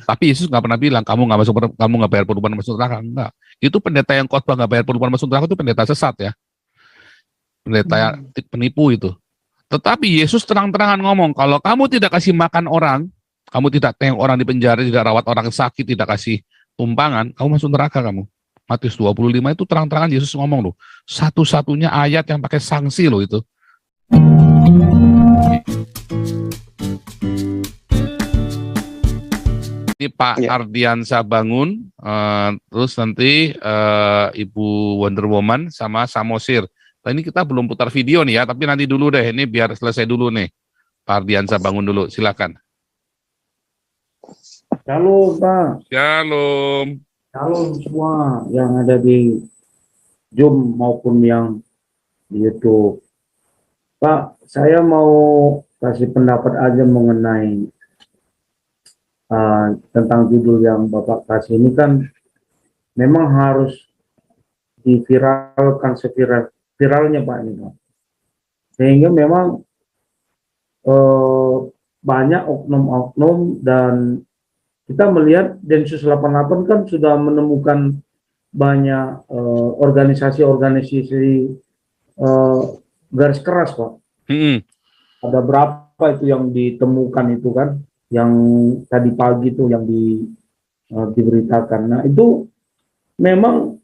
Tapi Yesus nggak pernah bilang kamu nggak bayar pengorbanan masuk neraka, enggak. Itu pendeta yang khotbah nggak bayar pengorbanan masuk neraka itu pendeta sesat ya, pendeta penipu itu. Tetapi Yesus terang-terangan ngomong, kalau kamu tidak kasih makan orang, kamu tidak tengok orang di penjara, tidak rawat orang sakit, tidak kasih tumpangan, kamu masuk neraka kamu. Matius 25 itu terang-terangan Yesus ngomong loh. Satu-satunya ayat yang pakai sanksi loh itu. Ini Pak Ardiansa Bangun, terus nanti Ibu Wonder Woman sama Samosir. Nah, ini kita belum putar video nih ya, tapi nanti dulu deh, ini biar selesai dulu nih. Pak Ardiansa Bangun dulu, silakan. Shalom Pak. Shalom. Shalom semua yang ada di Zoom maupun yang di YouTube. Pak, saya mau kasih pendapat aja mengenai tentang judul yang Bapak kasih ini kan memang harus diviralkan viralnya Pak ini Pak. Sehingga memang banyak oknum-oknum dan kita melihat Densus 88 kan sudah menemukan banyak organisasi-organisasi garis keras Pak. Ada berapa itu yang ditemukan itu kan, yang tadi pagi itu yang diberitakan. Nah itu memang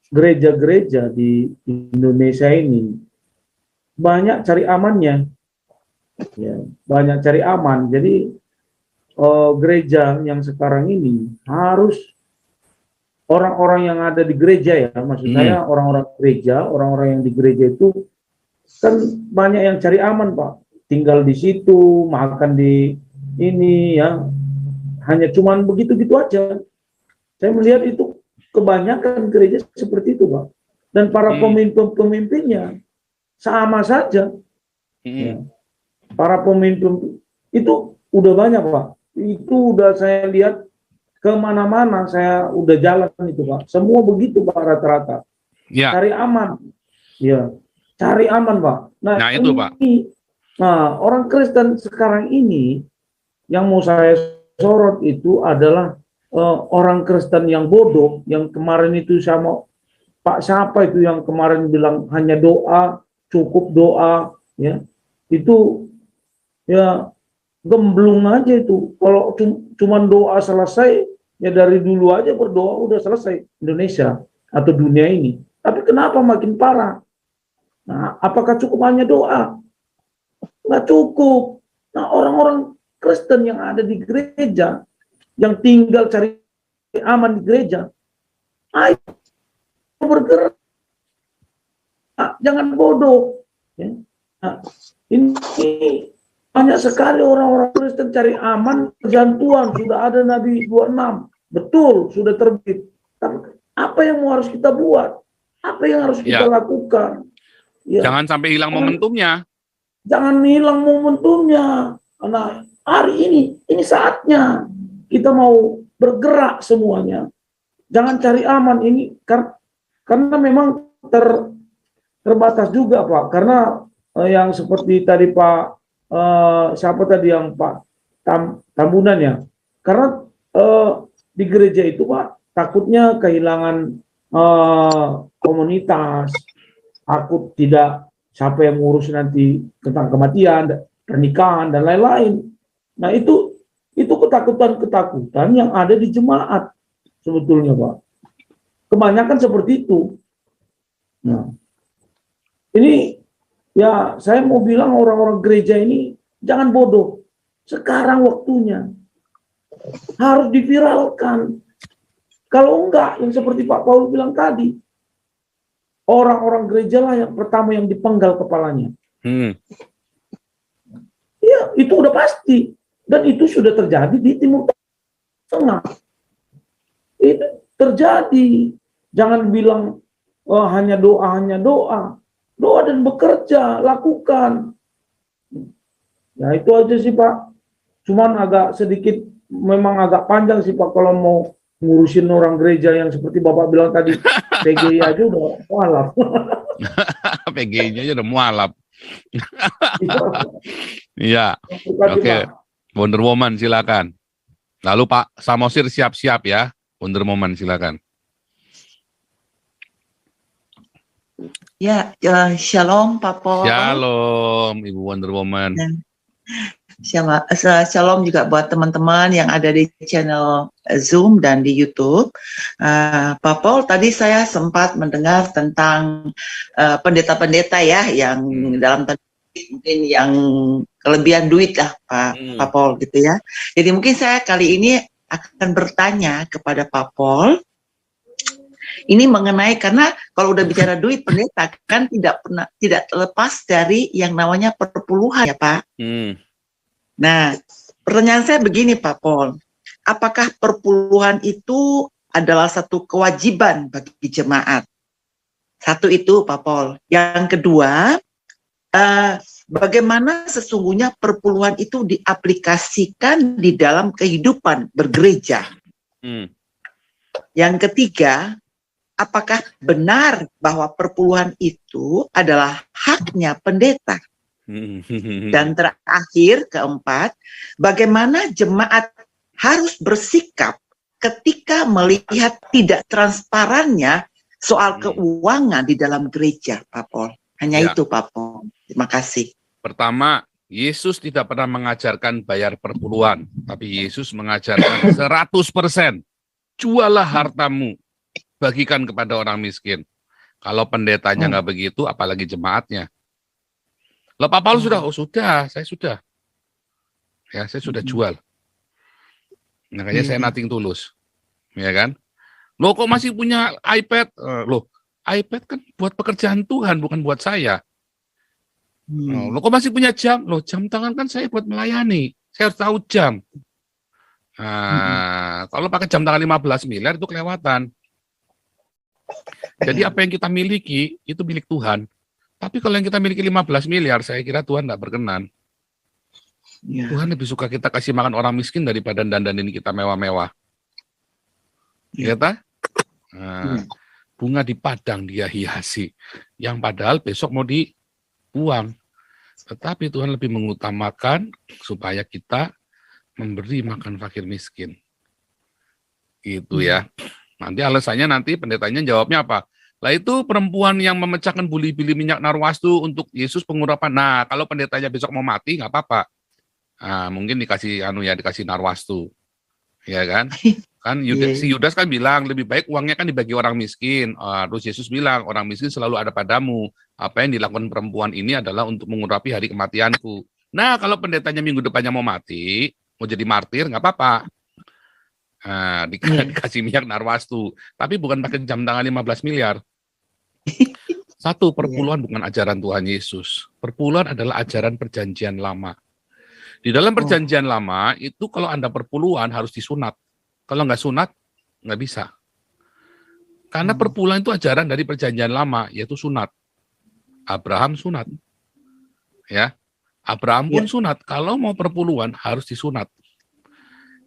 gereja-gereja di Indonesia ini banyak cari amannya, ya, banyak cari aman. Jadi gereja yang sekarang ini harus orang-orang yang ada di gereja ya, maksud saya orang-orang gereja, orang-orang yang di gereja itu kan banyak yang cari aman Pak, tinggal di situ, makan di ini ya, hanya cuman begitu-gitu aja. Saya melihat itu kebanyakan gereja seperti itu Pak, dan para pemimpin-pemimpinnya sama saja. Ya. Para pemimpin itu udah banyak Pak, itu udah saya lihat kemana-mana, saya udah jalan itu Pak, semua begitu Pak rata-rata. Ya. Cari aman, ya, cari aman Pak. Nah itu Pak. Nah orang Kristen sekarang ini yang mau saya sorot itu adalah orang Kristen yang bodoh, yang kemarin itu sama Pak siapa itu yang kemarin bilang hanya doa, cukup doa, ya itu ya gemblung aja itu. Kalau cuman doa selesai, ya dari dulu aja berdoa udah selesai Indonesia atau dunia ini. Tapi kenapa makin parah? Nah, apakah cukup hanya doa? Nggak cukup. Nah, orang-orang Kristen yang ada di gereja, yang tinggal cari aman di gereja, ayo bergerak. Nah, jangan bodoh. Ya. Nah, ini banyak sekali orang-orang Kristen cari aman, kerjaan Tuhan, sudah ada Nabi 26, betul, sudah terbit. Tapi apa yang harus kita buat? Apa yang harus kita lakukan? Ya. Jangan sampai hilang momentumnya. Jangan hilang momentumnya. Karena hari ini saatnya kita mau bergerak semuanya. Jangan cari aman ini karena memang terbatas juga Pak. Karena yang seperti tadi Pak siapa tadi yang Pak Tambunan ya. Karena di gereja itu Pak takutnya kehilangan komunitas, takut tidak siapa yang ngurus nanti tentang kematian, pernikahan dan lain-lain. Nah itu ketakutan-ketakutan yang ada di jemaat sebetulnya Pak. Kebanyakan seperti itu. Nah, ini ya saya mau bilang orang-orang gereja ini jangan bodoh. Sekarang waktunya harus diviralkan. Kalau enggak, yang seperti Pak Paul bilang tadi, orang-orang gereja lah yang pertama yang dipenggal kepalanya. Ya, itu udah pasti. Dan itu sudah terjadi di Timur Tengah. Itu terjadi. Jangan bilang hanya doa. Doa dan bekerja, lakukan. Ya itu aja sih Pak. Cuman agak sedikit, memang agak panjang sih Pak kalau mau ngurusin orang gereja yang seperti Bapak bilang tadi, PGI aja udah mualaf. PGI-nya aja udah mualaf. Iya. Berkati, Oke. Pak. Wonder Woman silakan. Lalu Pak Samosir siap-siap ya. Wonder Woman silakan. Ya, shalom Pak Pol. Shalom Ibu Wonder Woman. Dan shalom juga buat teman-teman yang ada di channel Zoom dan di YouTube. Pak Pol, tadi saya sempat mendengar tentang pendeta-pendeta ya yang dalam tanda kutip mungkin yang kelebihan duit lah Pak Pol gitu ya. Jadi mungkin saya kali ini akan bertanya kepada Pak Pol. Ini mengenai, karena kalau udah bicara duit pendeta kan tidak lepas dari yang namanya perpuluhan ya Pak. Nah, pertanyaan saya begini Pak Pol, apakah perpuluhan itu adalah satu kewajiban bagi jemaat? Satu itu Pak Pol. Yang kedua, bagaimana sesungguhnya perpuluhan itu diaplikasikan di dalam kehidupan bergereja? Yang ketiga, apakah benar bahwa perpuluhan itu adalah haknya pendeta? Dan terakhir, keempat, bagaimana jemaat harus bersikap ketika melihat tidak transparannya soal keuangan di dalam gereja, Pak Pol? Hanya itu, Pak Pol. Terima kasih. Pertama, Yesus tidak pernah mengajarkan bayar perpuluhan, tapi Yesus mengajarkan 100%. Jualah hartamu, bagikan kepada orang miskin. Kalau pendetanya nggak begitu, apalagi jemaatnya. Loh, Pak Paulus sudah, saya sudah. Ya, saya sudah jual. Makanya saya nothing tulus. Ya kan? Loh, kok masih punya iPad? Loh, iPad kan buat pekerjaan Tuhan, bukan buat saya. Loh, kok masih punya jam? Loh, jam tangan kan saya buat melayani. Saya harus tahu jam. Nah, kalau pakai jam tangan 15 miliar itu kelewatan. Jadi apa yang kita miliki, itu milik Tuhan. Tapi kalau yang kita miliki 15 miliar, saya kira Tuhan tidak berkenan. Tuhan lebih suka kita kasih makan orang miskin daripada dandanin kita mewah-mewah. Ya, tak? Nah, bunga di padang dia hiasi. Yang padahal besok mau dibuang. Tetapi Tuhan lebih mengutamakan supaya kita memberi makan fakir miskin. Itu ya. Nanti alasannya nanti pendetanya jawabnya apa? Lah itu perempuan yang memecahkan buli-bili minyak narwastu untuk Yesus pengurapan. Nah, kalau pendetanya besok mau mati nggak apa-apa. Nah, mungkin dikasih dikasih narwastu. Ya kan? Kan si Yudas kan bilang lebih baik uangnya kan dibagi orang miskin. Terus Yesus bilang orang miskin selalu ada padamu. Apa yang dilakukan perempuan ini adalah untuk mengurapi hari kematianku. Nah, kalau pendetanya minggu depannya mau mati, mau jadi martir nggak apa-apa. Nah, dikasih minyak narwastu. Tapi bukan pakai jam tangan 15 miliar. Satu, perpuluhan bukan ajaran Tuhan Yesus. Perpuluhan adalah ajaran perjanjian lama. Di dalam perjanjian lama, itu kalau Anda perpuluhan harus disunat. Kalau nggak sunat, nggak bisa. Karena perpuluhan itu ajaran dari perjanjian lama, yaitu sunat. Abraham sunat. Ya, Abraham pun sunat. Kalau mau perpuluhan, harus disunat.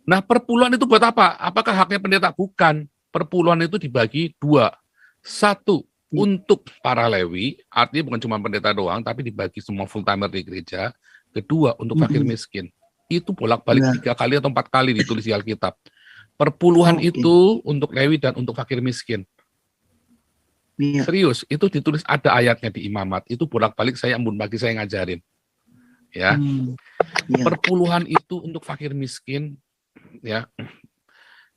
Nah, perpuluhan itu buat apa? Apakah haknya pendeta? Bukan. Perpuluhan itu dibagi dua. Satu, untuk para Lewi, artinya bukan cuma pendeta doang, tapi dibagi semua full-timer di gereja. Kedua, untuk fakir miskin. Itu bolak-balik 3 kali atau 4 kali ditulis di Alkitab. Perpuluhan itu untuk Lewi dan untuk fakir miskin. Serius, itu ditulis ada ayatnya di Imamat. Itu bolak-balik saya embun pagi saya ngajarin. Ya. Perpuluhan itu untuk fakir miskin, ya.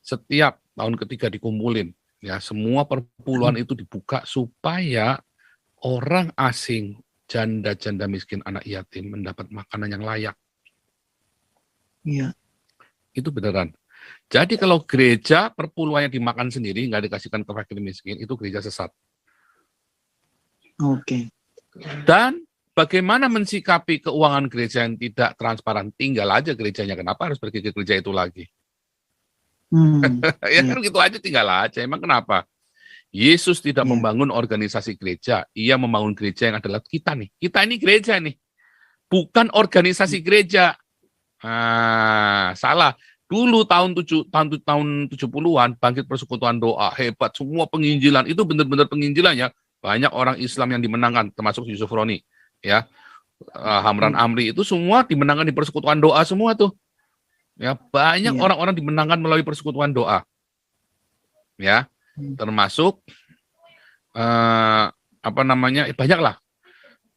Setiap tahun ketiga dikumpulin. Ya, semua perpuluhan itu dibuka supaya orang asing, janda-janda miskin, anak yatim mendapat makanan yang layak. Iya. Itu beneran. Jadi kalau gereja perpuluhannya dimakan sendiri, nggak dikasihkan ke fakir miskin, itu gereja sesat. Oke. Dan bagaimana mensikapi keuangan gereja yang tidak transparan? Tinggal aja gerejanya. Kenapa harus pergi ke gereja itu lagi? Ya kan gitu aja, tinggal aja. Emang kenapa? Yesus tidak membangun organisasi gereja. Ia membangun gereja yang adalah kita nih. Kita ini gereja nih. Bukan organisasi gereja. Salah. Dulu tahun 70-an, Bangkit Persekutuan Doa, hebat. Semua penginjilan. Itu benar-benar penginjilan ya. Banyak orang Islam yang dimenangkan, termasuk Yusuf Roni. Ya. Hamran Amri itu semua dimenangkan di persekutuan doa semua tuh. Ya, banyak Iya. orang-orang dimenangkan melalui persekutuan doa. Ya, termasuk banyaklah.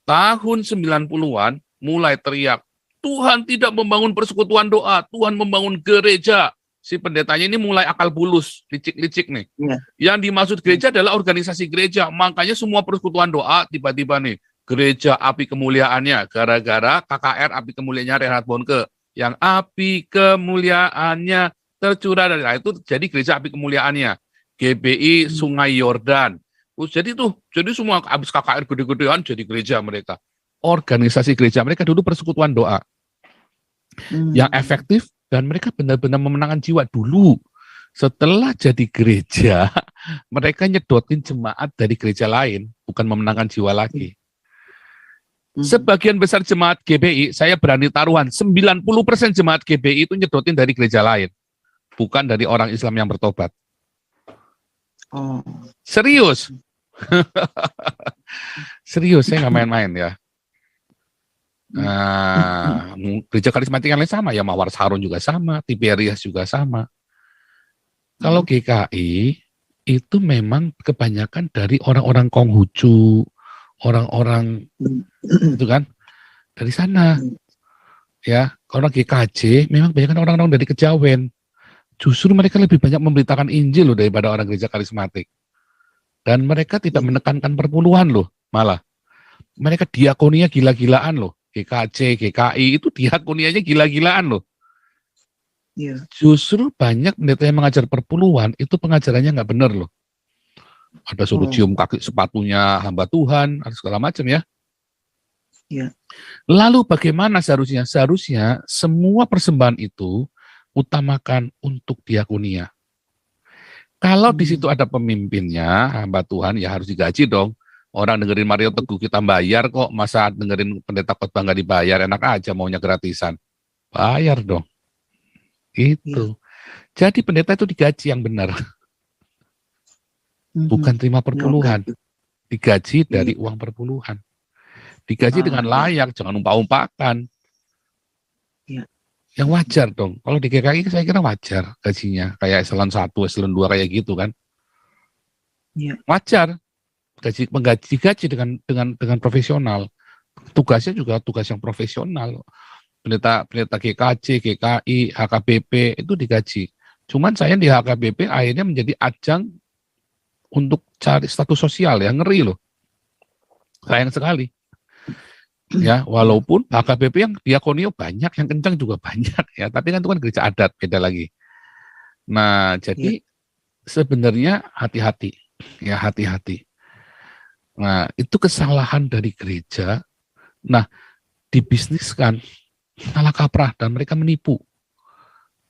Tahun 90-an mulai teriak, Tuhan tidak membangun persekutuan doa, Tuhan membangun gereja. Si pendetanya ini mulai akal bulus, licik-licik nih. Iya. Yang dimaksud gereja adalah organisasi gereja. Makanya semua persekutuan doa tiba-tiba nih, gereja api kemuliaannya, gara-gara KKR api kemuliaannya Reinhard Bonnke. Yang api kemuliaannya tercurah dari itu jadi gereja api kemuliaannya. GBI Sungai Yordan. Jadi semua habis KKR gede-gedean jadi gereja mereka. Organisasi gereja mereka dulu persekutuan doa yang efektif dan mereka benar-benar memenangkan jiwa dulu. Setelah jadi gereja, mereka nyedotin jemaat dari gereja lain, bukan memenangkan jiwa lagi. Sebagian besar jemaat GBI, saya berani taruhan, 90% jemaat GBI itu nyedotin dari gereja lain, bukan dari orang Islam yang bertobat. Oh. Serius. Serius, saya nggak main-main ya. Gereja karismatik yang lain sama, ya Mawar Harun juga sama, Tiberias juga sama. Kalau GKI itu memang kebanyakan dari orang-orang Konghucu, orang-orang itu kan dari sana. Ya, kalau GKJ memang banyak orang-orang dari Kejawen. Justru mereka lebih banyak memberitakan Injil loh daripada orang gereja karismatik. Dan mereka tidak menekankan perpuluhan loh, malah. Mereka diakoninya gila-gilaan loh. GKJ, GKI itu diakonianya gila-gilaan loh. Iya. Justru banyak pendeta yang mengajar perpuluhan, itu pengajarannya nggak benar loh. Ada suruh cium kaki sepatunya hamba Tuhan, ada segala macam ya. Iya. Lalu bagaimana seharusnya? Seharusnya semua persembahan itu utamakan untuk diakonia. Kalau di situ ada pemimpinnya, hamba Tuhan, ya harus digaji dong. Orang dengerin Mario Teguh kita bayar kok, masa dengerin pendeta khotbah nggak dibayar, enak aja maunya gratisan. Bayar dong. Itu. Jadi pendeta itu digaji yang benar. Bukan terima perpuluhan. Digaji dari uang perpuluhan. Digaji dengan layak, jangan umpah-umpakan. Ya. Yang wajar dong. Kalau di GKI saya kira wajar gajinya. Kayak eselon 1, eselon 2 kayak gitu kan. Ya. Wajar. Gaji dengan profesional. Tugasnya juga tugas yang profesional. Pendeta GKJ, GKI, HKBP itu digaji. Cuman saya di HKBP akhirnya menjadi ajang untuk cari status sosial, ya ngeri loh. Sayang sekali. Ya, walaupun HKBP yang diakonio banyak, yang kencang juga banyak ya, tapi kan itu kan gereja adat, beda lagi. Nah, jadi sebenarnya hati-hati. Ya, hati-hati. Nah, itu kesalahan dari gereja. Nah, dibisniskan, salah kaprah, dan mereka menipu.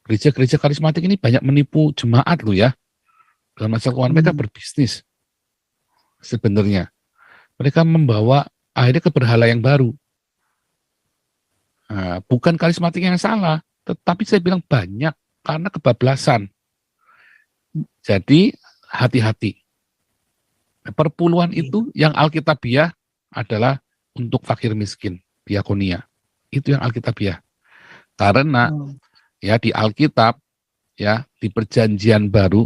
Gereja-gereja karismatik ini banyak menipu jemaat loh ya. Dalam masalah keuangan mereka berbisnis. Sebenarnya. Mereka membawa akhirnya ke berhala yang baru. Nah, bukan karismatik yang salah, tetapi saya bilang banyak karena kebablasan. Jadi, hati-hati. Perpuluhan itu yang Alkitabiah adalah untuk fakir miskin, diakonia. Itu yang Alkitabiah. Karena ya di Alkitab, ya di Perjanjian Baru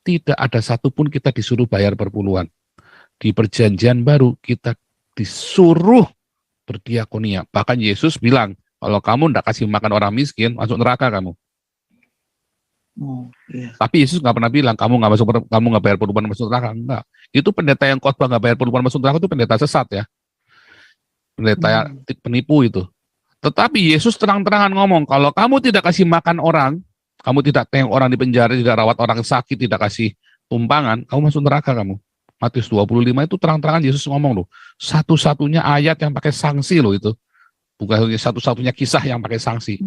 tidak ada satupun kita disuruh bayar perpuluhan. Di Perjanjian Baru kita disuruh berdiakonia. Bahkan Yesus bilang, kalau kamu tidak kasih makan orang miskin, masuk neraka kamu. Tapi Yesus nggak pernah bilang kamu nggak bayar perpuluhan masuk neraka. Enggak. Itu pendeta yang khotbah nggak bayar perpuluhan masuk neraka itu pendeta sesat ya. Pendeta yang penipu itu. Tetapi Yesus terang-terangan ngomong, kalau kamu tidak kasih makan orang, kamu tidak tengok orang di penjara, tidak rawat orang sakit, tidak kasih tumpangan, kamu masuk neraka kamu. Matius 25 itu terang-terangan Yesus ngomong loh. Satu-satunya ayat yang pakai sanksi loh itu. Bukan satu-satunya kisah yang pakai sanksi.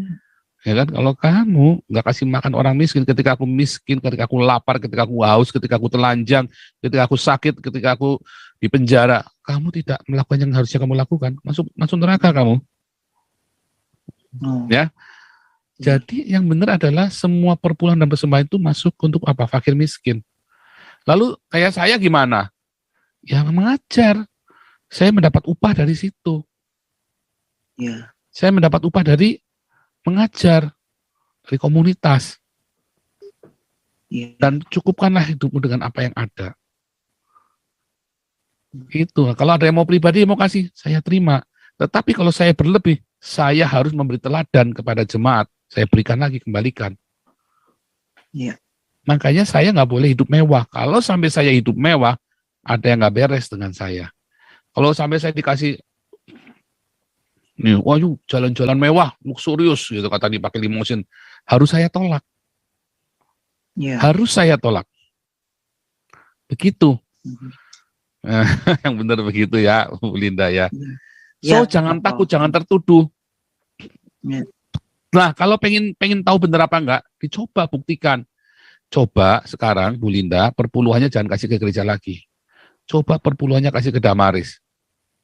Ya kan, kalau kamu nggak kasih makan orang miskin, ketika aku miskin, ketika aku lapar, ketika aku haus, ketika aku telanjang, ketika aku sakit, ketika aku di penjara, kamu tidak melakukan yang harusnya kamu lakukan, masuk neraka kamu. Ya, jadi yang benar adalah semua perpuluhan dan persembahan itu masuk untuk apa? Fakir miskin. Lalu kayak saya gimana? Ya mengajar, saya mendapat upah dari situ. Ya. Saya mendapat upah dari mengajar, dari komunitas. Ya. Dan cukupkanlah hidupmu dengan apa yang ada. Itu. Kalau ada yang mau pribadi, mau kasih, saya terima. Tetapi kalau saya berlebih, saya harus memberi teladan kepada jemaat. Saya berikan lagi, kembalikan. Iya. Makanya saya nggak boleh hidup mewah. Kalau sampai saya hidup mewah, ada yang nggak beres dengan saya. Kalau sampai saya dikasih, nih, wah yuk jalan-jalan mewah, luxurious, gitu kata dipakai limousine, harus saya tolak. Ya. Harus saya tolak. Begitu. Mhm. Yang benar begitu ya, Bu Linda ya. Ya, Jangan Bapak. takut, jangan tertuduh. Ya. Nah, kalau pengen tahu benar apa enggak, dicoba buktikan. Coba sekarang Bu Linda, perpuluhannya jangan kasih ke gereja lagi. Coba perpuluhannya kasih ke Damaris.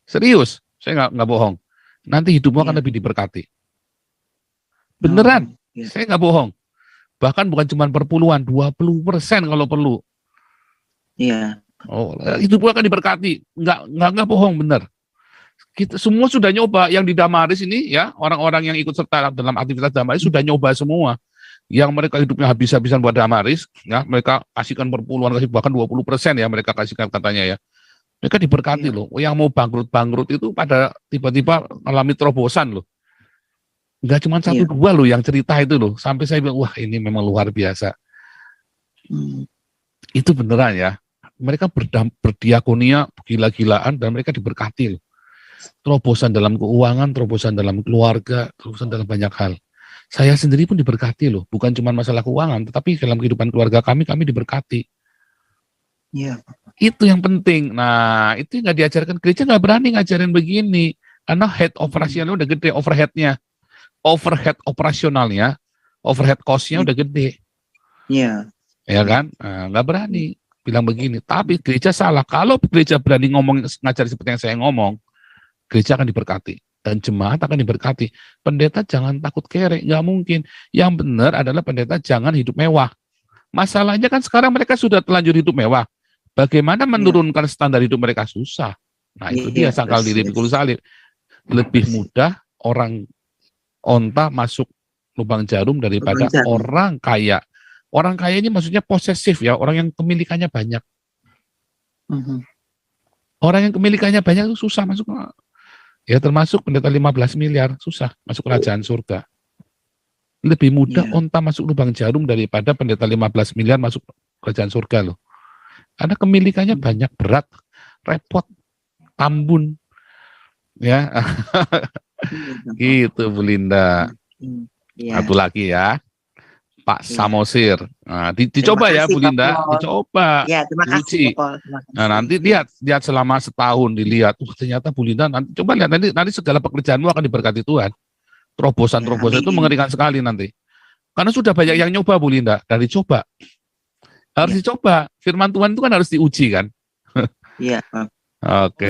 Serius, saya nggak bohong. Nanti hidupmu akan Iya. lebih diberkati. Beneran, Iya. saya nggak bohong. Bahkan bukan cuma perpuluhan, 20% kalau perlu. Iya. Oh, hidupmu akan diberkati. Nggak bohong, bener. Kita semua sudah nyoba yang di Damaris ini ya, orang-orang yang ikut serta dalam aktivitas Damaris sudah nyoba semua. Yang mereka hidupnya habis-habisan buat Damaris, ya, mereka kasihkan perpuluhan, kasih bahkan 20% ya mereka kasihkan katanya ya. Mereka diberkati loh. Yang mau bangkrut itu pada tiba-tiba alami terobosan loh. Enggak cuma satu dua loh yang cerita itu loh. Sampai saya bilang, wah ini memang luar biasa. Itu beneran ya. Mereka berdiakonia gila-gilaan dan mereka diberkati loh. Terobosan dalam keuangan, terobosan dalam keluarga, terobosan dalam banyak hal. Saya sendiri pun diberkati loh. Bukan cuma masalah keuangan, tetapi dalam kehidupan keluarga kami diberkati. Iya. Itu yang penting. Nah, itu nggak diajarkan. Gereja nggak berani ngajarin begini. Karena head operasionalnya udah gede, overhead operasionalnya, overhead cost-nya udah gede. Iya. Ya kan? Nah, nggak berani bilang begini. Tapi gereja salah. Kalau gereja berani ngomong, ngajari seperti yang saya ngomong, gereja akan diberkati. Dan jemaat akan diberkati. Pendeta jangan takut kere, nggak mungkin. Yang benar adalah pendeta jangan hidup mewah. Masalahnya kan sekarang mereka sudah terlanjur hidup mewah. Bagaimana menurunkan standar hidup mereka? Susah. Nah itu dia sangkal diri pikul salib. Lebih mudah orang onta masuk lubang jarum daripada orang kaya. Orang kaya ini maksudnya posesif ya, orang yang kemilikannya banyak. Orang yang kemilikannya banyak itu susah masuk. Ya termasuk pendeta 15 miliar, susah masuk kerajaan surga. Lebih mudah onta masuk lubang jarum daripada pendeta 15 miliar masuk kerajaan surga loh. Karena kemilikannya banyak, berat, repot, tambun. Ya. Gitu Bu Linda. Satu lagi ya. Pak Samosir. Nah, dicoba ya Bu Linda, dicoba. Ya, terima kasih Pak. Nah, nanti lihat selama setahun dilihat. Ternyata Bu Linda nanti coba lihat nanti segala pekerjaanmu akan diberkati Tuhan. Terobosan itu mengerikan sekali nanti. Karena sudah banyak yang nyoba Bu Linda, dan dicoba. Harus dicoba. Firman Tuhan itu kan harus diuji kan. Iya, Pak. Oke.